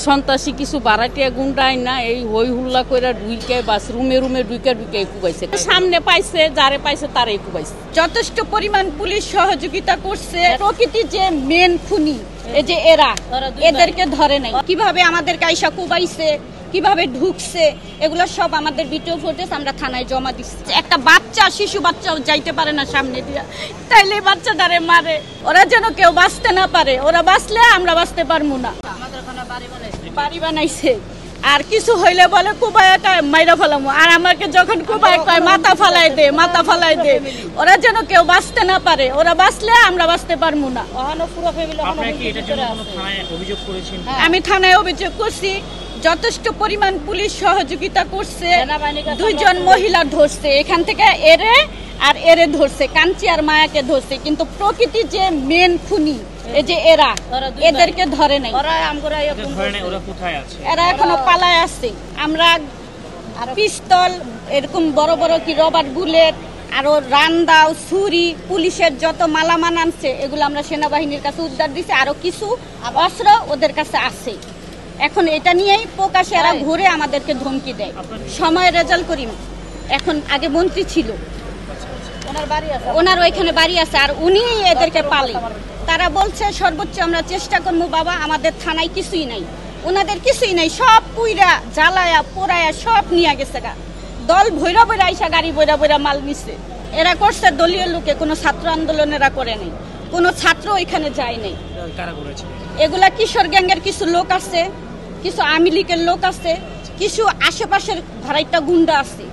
সন্ত্রাসী কিছু বাড়াটিয়া গুন্ডাই না এই হই হুল্লা করে ঢুইকে বাস রুমে রুমে ঢুইকে কুবাইছে। সামনে পাইছে, যারে পাইছে তারাই কুবাইছে। যথেষ্ট পরিমাণ পুলিশ সহযোগিতা করছে। প্রকৃতি যে মেন খুনি, এই যে এদেরকে ধরে নাই, কিভাবে আমাদের কাইসা কুবাইছে, কিভাবে ঢুকছে, এগুলো সব আমাদের ভিডিও ফুটেজ আমরা থানায় জমা দিচ্ছি। একটা বাচ্চা, শিশু বাচ্চাও যাইতে পারে না সামনে দিয়া, তাইলে বাচ্চাটারে মারে। ওরা যেন কেউ বাঁচতে না পারে, ওরা বাঁচলে আমরা বাঁচতে পারবো না। বাড়ি বানাইছে আর কিছু হইলে বলে কুবাইটা মাইরা ফেলামো, আর আমাকে যখন কুবাই কয় মাথা ফালাই দে, মাথা ফালাই দে। ওরা যেন কেউ বাঁচতে না পারে, ওরা বাঁচলে আমরা বাঁচতে পারবো না। আমি থানায় অভিযোগ করছি। যথেষ্ট পরিমাণ পুলিশ সহযোগিতা করছে। দুইজন মহিলা ধরছে, এখান থেকে এরে ধরছে, কাঞ্চি আর মায়াকে ধরছে। কিন্তু প্রকৃতি যে মেন খুনি, এই যে এদেরকে ধরে নাই। এরা এখনো পালায় আছে। আমরা পিস্তল, এরকম বড় বড় কি রবার বুলেট, আরো রান্দাও, ছুরি, পুলিশের যত মালামাল আনছে এগুলো আমরা সেনাবাহিনীর কাছে উদ্ধার দিছি। আরো কিছু অস্ত্র ওদের কাছে আছে। এখন এটা নিয়েই প্রকাশে এরা ঘুরে আমাদেরকে ধমকি দেয়। সময় রেজাল্ট করিম এখন আগে মন্ত্রী ছিল, ওনার ওইখানে বাড়ি আছে, আর উনি এদেরকে পালে। তারা বলছে সর্বোচ্চ আমরা চেষ্টা করবো। বাবা, আমাদের থানায় কিছুই নাই, ওনাদের কিছুই নাই, সব পুইরা জ্বালায়া পোড়ায়া সব নিয়ে গেছে। দল ভৈরা ভৈরা আইসা গাড়ি ভৈরা ভৈরা মাল নিচ্ছে। এরা করছে দলীয় লোকে, কোনো ছাত্র আন্দোলনেরা করে নাই, কোনো ছাত্র ওইখানে যায় নাই। এগুলা কিশোর গ্যাংয়ের কিছু লোক আছে, কিছু আওয়ামী লীগের লোক আছে, কিছু আশেপাশের ভাড়াইটা গুন্ডা আছে।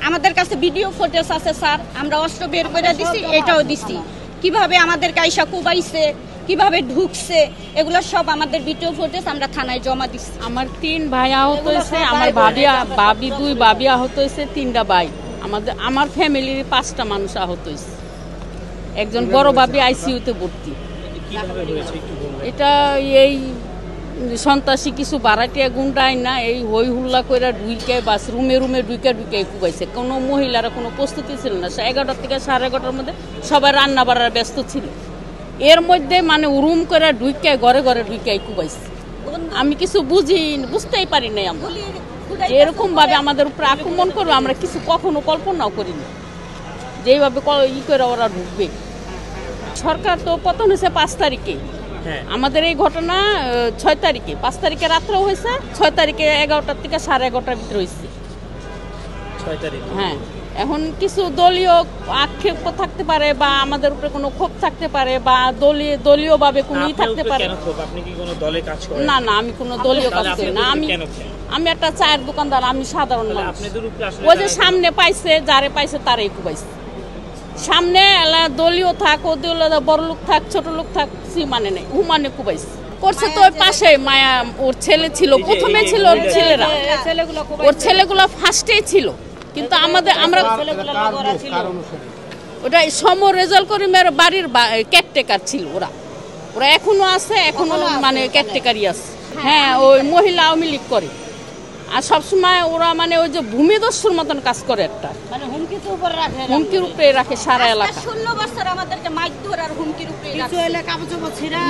আমাদের কাছে ভিডিও ফুটেজ আছে স্যার, আমরা অস্ত্র বের করে দিছি, এটাও দিছি। কিভাবে আমাদের কাইসা কুবাইছে, কিভাবে ঢুকছে, এগুলো সব আমাদের ভিডিও ফুটেজ আমরা থানায় জমা দিচ্ছি। আমার 3 ভাই আহত হয়েছে, আমার বাবি 2 বাবি আহত হয়েছে, 3টা ভাই। আমার ফ্যামিলির 5টা মানুষ আহত হয়েছে। একজন বড় বাবি আইসিইউতে ভর্তি। এটা এই সন্ত্রাসী কিছু বাড়াটিয়া গুন্ডাই না এই হই হুল্লা করে ঢুইকে বাস রুমে রুমে ঢুইকে কুবাইছে। কোনো মহিলারা কোনো প্রস্তুতি ছিল না। 11টা থেকে 11:30টার মধ্যে সবাই রান্না বাড়ার ব্যস্ত ছিল। এর মধ্যে মানে রুম করে ঢুইকে ঘরে ঘরে ঢুইকে কুবাইছে। আমি কিছু বুঝতেই পারি নাই। আমরা এরকম ভাবে আমাদের উপরে আক্রমণ করবে আমরা কিছু কখনো কল্পনাও করিনি, যেইভাবে করে ওরা ঢুকবে। সরকার তো পতন হয়েছে 5 তারিখে। আমাদের এই ঘটনা 6 তারিখে, 5 তারিখে রাত্রেও হয়েছে, 6 তারিখে 11টা থেকে 11:30টার ভিতরে হয়েছে। 6 তারিখ। হ্যাঁ, এখন কিছু দলীয় আক্ষেপ থাকতে পারে, বা আমাদের উপরে কোনো ক্ষোভ থাকতে পারে, বা দলীয় ভাবে কোনো থাকতে পারে। না না, আমি কোনো দলীয় কাজ করি না। আমি একটা চায়ের দোকানদার, আমি সাধারণ মানুষ। ওই যে সামনে পাইছে, যারে পাইছে তারাই কুবাইছে। সামনে দলীয় থাক, ও দলীয় বড় লোক থাক, ছোট লোক থাক, মানে নেই, হুমানে কুবাইছে। করছে তো ওই পাশে মায়া, ওর ছেলে ছিল, প্রথমে ছিল ওর ছেলেরা, ওর ছেলেগুলো ফার্স্টেই ছিল। কিন্তু আমরা ওটা রেজাল্ট করে মেয়ের বাড়ির কেয়ারটেকার ছিল। ওরা এখনো আছে, এখনো মানে কেয়ারটেকারই আছে। হ্যাঁ, ওই মহিলা আওয়ামী লীগ করে। আর সবসময় ওরা মানে ওই যে ভূমিদস্যুর মতন কাজ করে, একটা হুমকির উপরে রাখে সারা এলাকা। 16 বছর আমাদেরকে মাইক ধরে আর হুমকির উপরে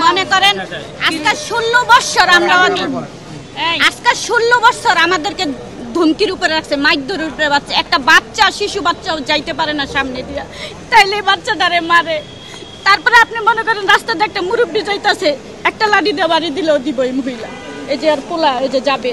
মনে করেন। আজকে 16 বছর আমরা আজকে 16 বছর আমাদেরকে ধমকির উপরে রাখছে, মাইক ধরে উপরে বাচ্চা। একটা বাচ্চা, শিশু বাচ্চাও যাইতে পারে না সামনে দিয়া, তাইলে বাচ্চাটারে মারে। তারপরে আপনি মনে করেন রাস্তাতে একটা মুরব্বী যাইতেছে, একটা লাঠি দিয়ে বাড়ি দিলেও দিব এই মহিলা। এই যে আর পোলা, এই যে যাবে।